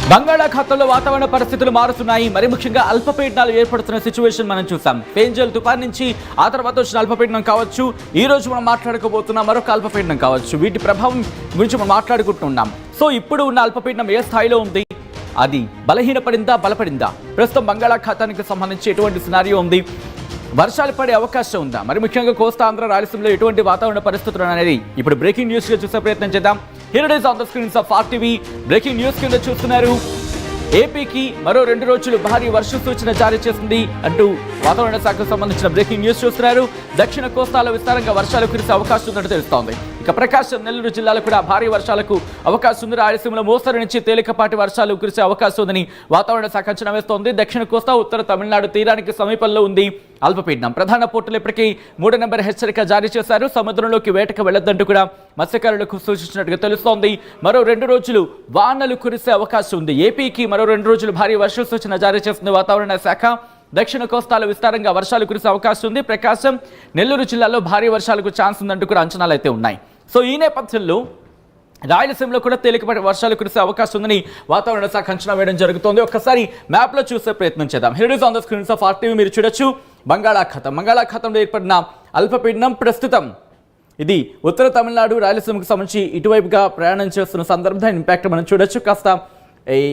బంగాళాఖాతంలో వాతావరణ పరిస్థితులు మారుతున్నాయి. మరి ముఖ్యంగా అల్పపీడనాలు ఏర్పడుతున్న సిచ్యువేషన్ మనం చూసాం. పేంజల్ తుఫాన్ నుంచి ఆ తర్వాత వచ్చిన అల్పపీడనం కావచ్చు, ఈ రోజు మనం మాట్లాడుకోబోతున్న మరొక అల్పపీడనం కావచ్చు, వీటి ప్రభావం గురించి మనం మాట్లాడుకుంటున్నాం. సో ఇప్పుడు ఉన్న అల్పపీడనం ఏ స్థాయిలో ఉంది, అది బలహీనపడిందా బలపడిందా, ప్రస్తుతం బంగాళాఖాతానికి సంబంధించి ఎటువంటి సినారియో ఉంది, వర్షాలు పడే అవకాశం ఉందా, మరి ముఖ్యంగా కోస్తా ఆంధ్ర రాయలసీమలో ఎటువంటి వాతావరణ పరిస్థితులు అనేది ఇప్పుడు బ్రేకింగ్ న్యూస్ గా చూసే ప్రయత్నం చేద్దాం. Here it is on the screens of RTV. Breaking news కింద చూస్తున్నారు. ఏపీకి మరో 2 రోజులు భారీ వర్ష సూచన జారీ చేసింది అంటూ వాతావరణ శాఖకు సంబంధించిన బ్రేకింగ్ న్యూస్ చూస్తున్నారు. దక్షిణ కోస్తాలో విస్తారంగా వర్షాలు కురిసే అవకాశం ఉందని తెలుస్తోంది. ఇక ప్రకాశం, నెల్లూరు జిల్లాలో కూడా భారీ వర్షాలకు అవకాశం ఉంది. రాయలసీమలో మోస్తరు నుంచి తేలికపాటి వర్షాలు కురిసే అవకాశం ఉందని వాతావరణ శాఖ అంచనా వేస్తోంది. దక్షిణ కోస్తా, ఉత్తర తమిళనాడు తీరానికి సమీపంలో ఉంది అల్పపీడనం. ప్రధాన పోర్టులు ఇప్పటికీ 3వ నెంబర్ హెచ్చరిక జారీ చేశారు. సముద్రంలోకి వేటకు వెళ్లొద్దంటూ కూడా మత్స్యకారులకు సూచించినట్టుగా తెలుస్తోంది. మరో 2 రోజులు వానలు కురిసే అవకాశం ఉంది. ఏపీకి మరో 2 రోజులు భారీ వర్ష సూచన జారీ చేస్తుంది వాతావరణ శాఖ. దక్షిణ కోస్తాలో విస్తారంగా వర్షాలు కురిసే అవకాశం ఉంది. ప్రకాశం, నెల్లూరు జిల్లాలో భారీ వర్షాలకు ఛాన్స్ ఉందంటూ కూడా అంచనాలు అయితే ఉన్నాయి. సో ఈ నేపథ్యంలో రాయలసీమలో కూడా తేలికపాటి వర్షాలు కురిసే అవకాశం ఉందని వాతావరణ శాఖ అంచనా వేయడం జరుగుతోంది. ఒక్కసారి మ్యాప్లో చూసే ప్రయత్నం చేద్దాం. Here it is on the screens of RTV. మీరు చూడొచ్చు బంగాళాఖాతంలో ఏర్పడిన అల్పపీడనం ప్రస్తుతం ఇది ఉత్తర తమిళనాడు, రాయలసీమకు సంబంధించి ఇటువైపుగా ప్రయాణం చేస్తున్న సందర్భంలో ఇంపాక్ట్ మనం చూడొచ్చు. కాస్త ఈ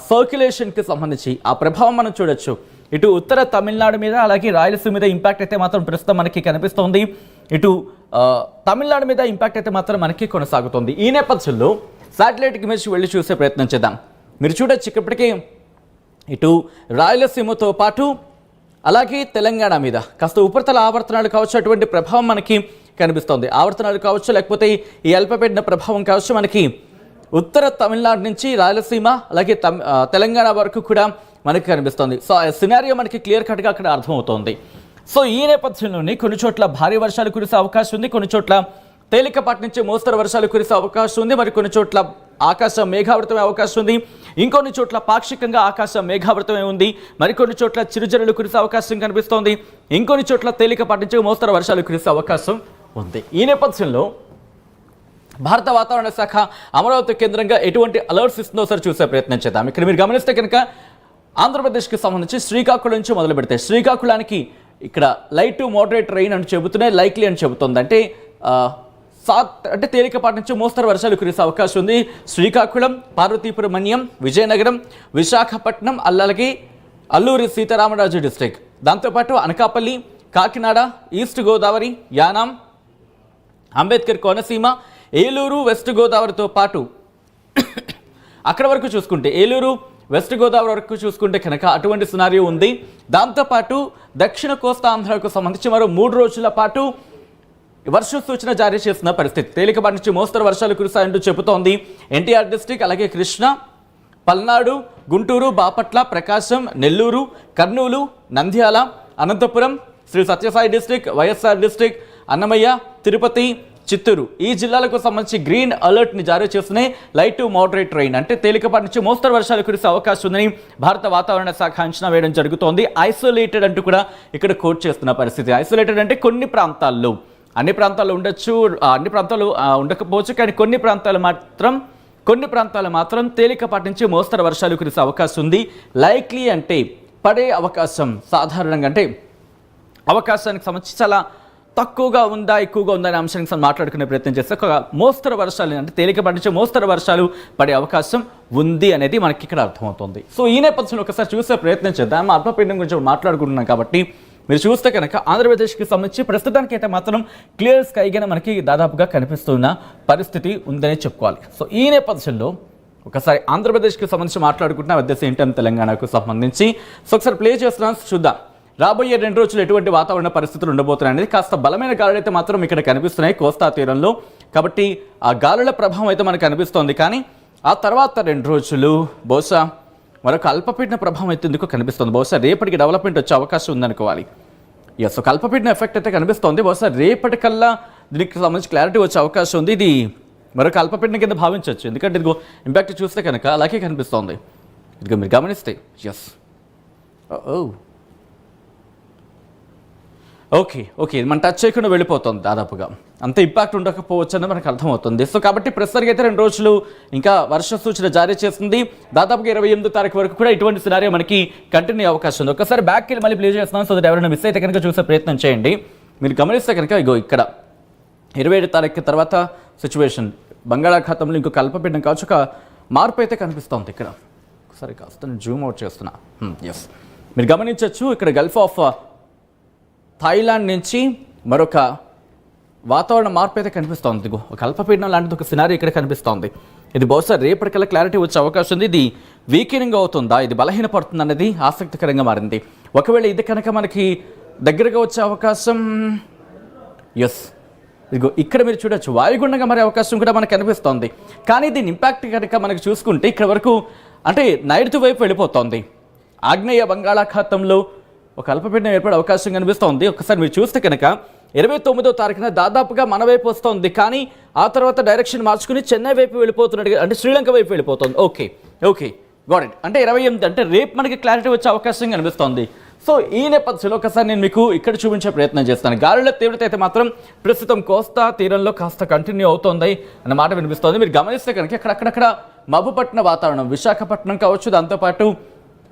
సర్క్యులేషన్కి సంబంధించి ఆ ప్రభావం మనం చూడొచ్చు. ఇటు ఉత్తర తమిళనాడు మీద అలాగే రాయలసీమ మీద ఇంపాక్ట్ అయితే మాత్రం ప్రస్తుతం మనకి కనిపిస్తోంది. ఇటు తమిళనాడు మీద ఇంపాక్ట్ అయితే మాత్రం మనకి కొనసాగుతుంది. ఈ నేపథ్యంలో శాటిలైట్ ఇమేజ్ వెళ్ళి చూసే ప్రయత్నం చేద్దాం. మీరు చూడొచ్చు ఇప్పటికీ ఇటు రాయలసీమతో పాటు అలాగే తెలంగాణ మీద కాస్త ఉపరితల ఆవర్తనాలు కావచ్చు, అటువంటి ప్రభావం మనకి కనిపిస్తోంది. ఆవర్తనాలు కావచ్చు, లేకపోతే ఈ అల్పపీడన ప్రభావం కావచ్చు, మనకి ఉత్తర తమిళనాడు నుంచి రాయలసీమ అలాగే తెలంగాణ వరకు కూడా మనకి కనిపిస్తోంది. సో ఆ సినారియో మనకి క్లియర్ కట్గా అక్కడ అర్థమవుతోంది. సో ఈ నేపథ్యంలోనే కొన్ని చోట్ల భారీ వర్షాలు కురిసే అవకాశం ఉంది, కొన్ని చోట్ల తేలికపాటి నుంచి మోస్తరు వర్షాలు కురిసే అవకాశం ఉంది, మరి కొన్ని చోట్ల ఆకాశం మేఘావృతమే అవకాశం ఉంది, ఇంకొన్ని చోట్ల పాక్షికంగా ఆకాశం మేఘావృతమే ఉంది, మరికొన్ని చోట్ల చిరుజల్లులు కురిసే అవకాశం కనిపిస్తోంది, ఇంకొన్ని చోట్ల తేలికపాటి నుంచి మోస్తరు వర్షాలు కురిసే అవకాశం ఉంది. ఈ నేపథ్యంలో భారత వాతావరణ శాఖ అమరావతి కేంద్రంగా ఎటువంటి అలర్ట్స్ ఇస్తుందో ఒకసారి చూసే ప్రయత్నం చేద్దాం. ఇక్కడ మీరు గమనిస్తే కనుక ఆంధ్రప్రదేశ్కి సంబంధించి శ్రీకాకుళం నుంచి మొదలు పెడితే శ్రీకాకుళానికి ఇక్కడ లైట్ టు మోడరేట్ రెయిన్ అని చెబుతున్నాయి, లైక్లీ అని చెబుతుంది. అంటే తేలికపాటి నుంచి మోస్తరు వర్షాలు కురిసే అవకాశం ఉంది. శ్రీకాకుళం, పార్వతీపురం మన్యం, విజయనగరం, విశాఖపట్నం, అలాగే అల్లూరి సీతారామరాజు డిస్ట్రిక్ట్, దాంతోపాటు అనకాపల్లి, కాకినాడ, ఈస్ట్ గోదావరి, యానాం, అంబేద్కర్ కోనసీమ, ఏలూరు, వెస్ట్ గోదావరితో పాటు అక్కడ వరకు చూసుకుంటే ఏలూరు, వెస్ట్ గోదావరి వరకు చూసుకుంటే కనుక అటువంటి సినారియో ఉంది. దాంతోపాటు దక్షిణ కోస్తా ఆంధ్రకు సంబంధించి మరో 3 రోజుల పాటు వర్ష సూచన జారీ చేసిన పరిస్థితి. తేలికపాటి నుంచి మోస్తరు వర్షాలు కురుస్తాయంటూ చెబుతోంది ఎన్టీఆర్ డిస్ట్రిక్ట్, అలాగే కృష్ణా, పల్నాడు, గుంటూరు, బాపట్ల, ప్రకాశం, నెల్లూరు, కర్నూలు, నంద్యాల, అనంతపురం, శ్రీ సత్యసాయి డిస్ట్రిక్ట్, వైఎస్ఆర్ డిస్ట్రిక్ట్, అన్నమయ్య, తిరుపతి, చిత్తూరు ఈ జిల్లాలకు సంబంధించి గ్రీన్ అలర్ట్ని జారీ చేస్తున్నాయి. లైట్ టు మోడరేట్ రెయిన్ అంటే తేలికపాటి నుంచి మోస్తరు వర్షాలు కురిసే అవకాశం ఉందని భారత వాతావరణ శాఖ అంచనా వేయడం జరుగుతోంది. ఐసోలేటెడ్ అంటూ కూడా ఇక్కడ కోట్ చేస్తున్న పరిస్థితి. ఐసోలేటెడ్ అంటే కొన్ని ప్రాంతాల్లో, అన్ని ప్రాంతాల్లో ఉండొచ్చు, అన్ని ప్రాంతాలు ఉండకపోవచ్చు, కానీ కొన్ని ప్రాంతాలు మాత్రం తేలికపాటి నుంచి మోస్తరు వర్షాలు కురిసే అవకాశం ఉంది. లైక్లీ అంటే పడే అవకాశం, సాధారణంగా అంటే అవకాశానికి సంబంధించి చాలా తక్కువగా ఉందా ఎక్కువగా ఉందా అనే అంశానికి మాట్లాడుకునే ప్రయత్నం చేస్తే ఒక మోస్తరు వర్షాలు అంటే తేలికపాటి నుంచి మోస్తరు వర్షాలు పడే అవకాశం ఉంది అనేది మనకి ఇక్కడ అర్థమవుతుంది. సో ఈ నేపథ్యంలో ఒకసారి చూసే ప్రయత్నం చేద్దాం. అల్పపీడనం గురించి మాట్లాడుకుంటున్నాం కాబట్టి మీరు చూస్తే కనుక ఆంధ్రప్రదేశ్కి సంబంధించి ప్రస్తుతానికి అయితే మాత్రం క్లియర్ స్కైగా మనకి దాదాపుగా కనిపిస్తున్న పరిస్థితి ఉందని చెప్పుకోవాలి. సో ఈ నేపథ్యంలో ఒకసారి ఆంధ్రప్రదేశ్కి సంబంధించి మాట్లాడుకుంటున్నాం, అదే సేమ్ టైం తెలంగాణకు సంబంధించి. సో ఒకసారి ప్లే చేస్తున్నాం, చూద్దాం రాబోయే 2 రోజులు ఎటువంటి వాతావరణ పరిస్థితులు ఉండబోతున్నాయి అనేది. కాస్త బలమైన గాలులు అయితే మాత్రం ఇక్కడ కనిపిస్తున్నాయి కోస్తా తీరంలో, కాబట్టి ఆ గాలుల ప్రభావం అయితే మనకు కనిపిస్తోంది. కానీ ఆ తర్వాత 2 రోజులు బహుశా మరొక అల్పపీడన ప్రభావం అయితే ఎందుకు కనిపిస్తుంది. బహుశా రేపటికి డెవలప్మెంట్ వచ్చే అవకాశం ఉందనుకోవాలి. ఒక అల్పపీడన ఎఫెక్ట్ అయితే కనిపిస్తోంది. బహుశా రేపటికల్లా దీనికి సంబంధించి క్లారిటీ వచ్చే అవకాశం ఉంది. ఇది మరొక అల్పపీడన కింద భావించవచ్చు, ఎందుకంటే ఇదిగో ఇంపాక్ట్ చూస్తే కనుక అలాగే కనిపిస్తోంది. ఇదిగో మీరు గమనిస్తే ఓకే మన టచ్ చేయకుండా వెళ్ళిపోతుంది దాదాపుగా. అంత ఇంపాక్ట్ ఉండకపోవచ్చు అని మనకు అర్థమవుతుంది. సో కాబట్టి ప్రస్తుతానికి అయితే 2 రోజులు ఇంకా వర్ష సూచన జారీ చేస్తుంది. దాదాపుగా 28వ తారీఖు వరకు కూడా ఇటువంటి సినారియో మనకి కంటిన్యూ అవకాశం ఉంది. ఒకసారి బ్యాక్కి వెళ్ళి మళ్ళీ ప్లే చేస్తున్నాం. సో ఎవరైనా మిస్ అయితే కనుక చూసే ప్రయత్నం చేయండి. మీరు గమనిస్తే కనుక ఇగో ఇక్కడ 27 తారీఖు తర్వాత సిచ్యువేషన్ బంగాళాఖాతంలో ఇంకొక అల్పపీడనం కావచ్చు ఒక మార్పు అయితే కనిపిస్తోంది. ఇక్కడ ఒకసారి కాస్త నేను జూమ్ అవుట్ చేస్తున్నా. ఎస్, మీరు గమనించవచ్చు ఇక్కడ గల్ఫ్ ఆఫ్ థాయిలాండ్ నుంచి మరొక వాతావరణ మార్పు అయితే కనిపిస్తోంది. ఇదిగో ఒక అల్పపీడనం లాంటిది ఒక సినారీ ఇక్కడ కనిపిస్తోంది. ఇది బహుశా రేపటికల్లా క్లారిటీ వచ్చే అవకాశం ఉంది. ఇది వీకెనింగ్ అవుతుందా, ఇది బలహీనపడుతుంది అన్నది ఆసక్తికరంగా మారింది. ఒకవేళ ఇది కనుక మనకి దగ్గరగా వచ్చే అవకాశం, ఎస్ ఇదిగో ఇక్కడ మీరు చూడొచ్చు వాయుగుండంగా మారే అవకాశం కూడా మనకు కనిపిస్తోంది. కానీ దీని ఇంపాక్ట్ కనుక మనకు చూసుకుంటే ఇక్కడ వరకు అంటే నైరుతి వైపు వెళ్ళిపోతోంది. ఆగ్నేయ బంగాళాఖాతంలో ఒక అల్పపీడనం ఏర్పడే అవకాశం కనిపిస్తోంది. ఒకసారి మీరు చూస్తే కనుక 29వ తారీఖున దాదాపుగా మన వైపు వస్తుంది. కానీ ఆ తర్వాత డైరెక్షన్ మార్చుకుని చెన్నై వైపు వెళ్ళిపోతున్నట్టు, అంటే శ్రీలంక వైపు వెళ్ళిపోతుంది. Okay got it. అంటే 28 అంటే రేపు మనకి క్లారిటీ వచ్చే అవకాశం కనిపిస్తోంది. సో ఈ నేపథ్యంలో ఒకసారి నేను మీకు ఇక్కడ చూపించే ప్రయత్నం చేస్తాను. గాలుల తీవ్రత అయితే మాత్రం ప్రస్తుతం కోస్తా తీరంలో కాస్త కంటిన్యూ అవుతోంది అన్న మాట వినిపిస్తోంది. మీరు గమనిస్తే కనుక అక్కడక్కడ మబ్బుపట్టిన వాతావరణం, విశాఖపట్నం కావచ్చు, దాంతోపాటు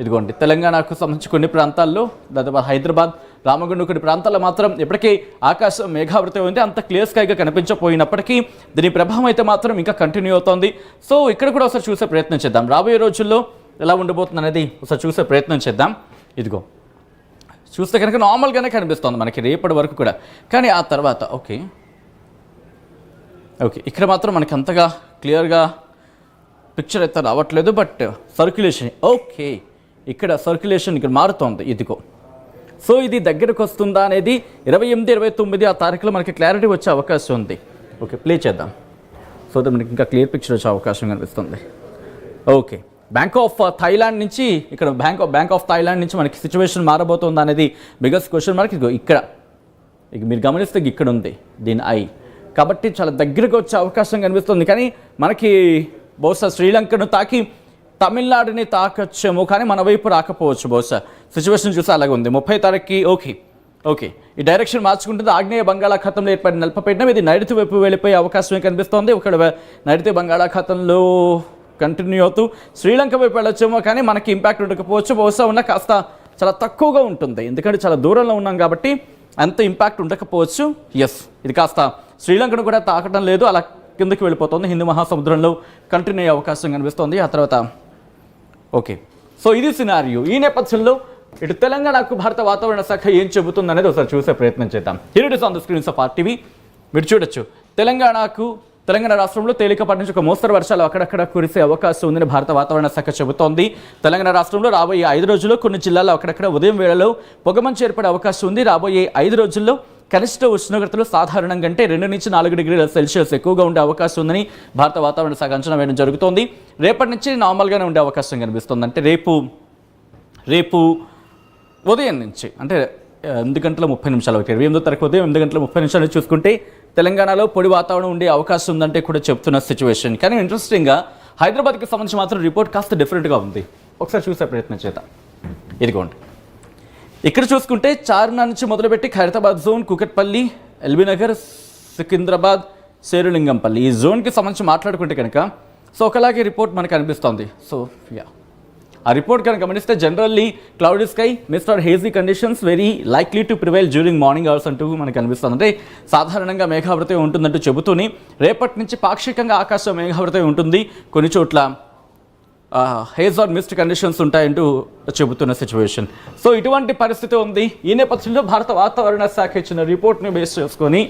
ఇదిగోండి తెలంగాణకు సంబంధించి కొన్ని ప్రాంతాల్లో, దాదాపు హైదరాబాద్, రామగుండం కొన్ని ప్రాంతాల్లో మాత్రం ఇప్పటికీ ఆకాశం మేఘావృతం ఉంది. అంత క్లియర్ స్కైగా కనిపించకపోయినప్పటికీ దీని ప్రభావం అయితే మాత్రం ఇంకా కంటిన్యూ అవుతోంది. సో ఇక్కడ కూడా ఒకసారి చూసే ప్రయత్నం చేద్దాం. రాబోయే రోజుల్లో ఎలా ఉండబోతుంది అనేది ఒకసారి చూసే ప్రయత్నం చేద్దాం. ఇదిగో చూస్తే కనుక నార్మల్గానే కనిపిస్తుంది మనకి రేపటి వరకు కూడా. కానీ ఆ తర్వాత ఓకే ఇక్కడ మాత్రం మనకి అంతగా క్లియర్గా పిక్చర్ అయితే రావట్లేదు. బట్ సర్క్యులేషన్ ఇక్కడ సర్క్యులేషన్ ఇక్కడ మారుతోంది. ఇదిగో సో ఇది దగ్గరకు వస్తుందా అనేది 28, 29 ఆ తారీఖులో మనకి క్లారిటీ వచ్చే అవకాశం ఉంది. ప్లే చేద్దాం. సో మనకి ఇంకా క్లియర్ పిక్చర్ వచ్చే అవకాశం కనిపిస్తుంది. బ్యాంక్ ఆఫ్ థాయిలాండ్ నుంచి ఇక్కడ బ్యాంక్ ఆఫ్ థాయిలాండ్ నుంచి మనకి సిచ్యువేషన్ మారబోతుందా అనేది బిగ్గెస్ట్ క్వశ్చన్ మార్క్. ఇక్కడ మీరు గమనిస్తే ఇక్కడ ఉంది దీని కాబట్టి చాలా దగ్గరకు వచ్చే అవకాశం కనిపిస్తుంది. కానీ మనకి బహుశా శ్రీలంకను తాకి తమిళనాడుని తాకొచ్చేమో, కానీ మన వైపు రాకపోవచ్చు. బహుశా సిచ్యువేషన్ చూస్తే అలాగే ఉంది. 30 తారీఖుకి ఈ డైరెక్షన్ మార్చుకుంటుంది. ఆగ్నేయ బంగాళాఖాతంలో ఏర్పడిన అల్పపీడనం ఇది నైరుతి వైపు వెళ్ళిపోయే అవకాశమే కనిపిస్తోంది. ఇక్కడ నైరుతి బంగాళాఖాతంలో కంటిన్యూ అవుతూ శ్రీలంక వైపు వెళ్ళొచ్చేమో, కానీ మనకి ఇంపాక్ట్ ఉండకపోవచ్చు. బహుశా ఉన్న కాస్త చాలా తక్కువగా ఉంటుంది, ఎందుకంటే చాలా దూరంలో ఉన్నాం కాబట్టి అంత ఇంపాక్ట్ ఉండకపోవచ్చు. ఇది కాస్త శ్రీలంకను కూడా తాకడం లేదు, అలా కిందకి వెళ్ళిపోతుంది. హిందూ మహాసముద్రంలో కంటిన్యూ అయ్యే అవకాశం కనిపిస్తోంది. ఆ తర్వాత సో ఇది సినారియో. ఈ నేపథ్యంలో ఇటు తెలంగాణకు భారత వాతావరణ శాఖ ఏం చెబుతుంది అనేది ఒకసారి చూసే ప్రయత్నం చేద్దాం. Here it is on the screens of RTV. మీరు చూడొచ్చు తెలంగాణ రాష్ట్రంలో తేలికపాటి నుంచి ఒక మోస్తరు వర్షాలు అక్కడక్కడ కురిసే అవకాశం ఉందని భారత వాతావరణ శాఖ చెబుతోంది. తెలంగాణ రాష్ట్రంలో రాబోయే 5 రోజుల్లో కొన్ని జిల్లాల్లో అక్కడక్కడ ఉదయం వేళలో పొగమంచు ఏర్పడే అవకాశం ఉంది. రాబోయే 5 రోజుల్లో కనిష్ట ఉష్ణోగ్రతలు సాధారణం కంటే 2 నుంచి 4 డిగ్రీల సెల్సియస్ ఎక్కువగా ఉండే అవకాశం ఉందని భారత వాతావరణ శాఖ అంచనా వేయడం జరుగుతోంది. రేపటి నుంచి నార్మల్గానే ఉండే అవకాశం కనిపిస్తుంది. అంటే రేపు ఉదయం నుంచి అంటే 8 గంటల 30 నిమిషాలు 28వ తారీఖు ఉదయం 8 గంటల 30 నిమిషాలు చూసుకుంటే తెలంగాణలో పొడి వాతావరణం ఉండే అవకాశం ఉందంటే కూడా చెప్తున్న సిచ్యువేషన్. కానీ ఇంట్రెస్టింగ్గా హైదరాబాద్కి సంబంధించి మాత్రం రిపోర్ట్ కాస్త డిఫరెంట్గా ఉంది. ఒకసారి చూసే ప్రయత్నం చేద్దాం. ఇదిగోండి ఇక్కడ చూసుకుంటే చార్మినార్ నుంచి మొదలుపెట్టి ఖైరతాబాద్ జోన్, కూకట్పల్లి, ఎల్బీనగర్, సికింద్రాబాద్, శేరులింగంపల్లి ఈ జోన్కి సంబంధించి మాట్లాడుకుంటే కనుక సో ఒకలాగే రిపోర్ట్ మనకు అనిపిస్తోంది. సో ఆ రిపోర్ట్ కనుక గమనిస్తే generally cloudy sky, mister hazy conditions very likely to prevail during morning hours అంటూ మనకు అనిపిస్తుంది. అంటే సాధారణంగా మేఘావృతం ఉంటుందంటూ చెబుతూనే రేపటి నుంచి పాక్షికంగా ఆకాశం మేఘావృతం ఉంటుంది, కొన్ని చోట్ల హేజ్ ఆర్ మిస్ట్ కండిషన్స్ ఉంటాయంటూ చెబుతున్న సిచ్యువేషన్. సో ఇటువంటి పరిస్థితి ఉంది. ఈ నేపథ్యంలో భారత వాతావరణ శాఖ ఇచ్చిన రిపోర్ట్ని బేస్ చేసుకొని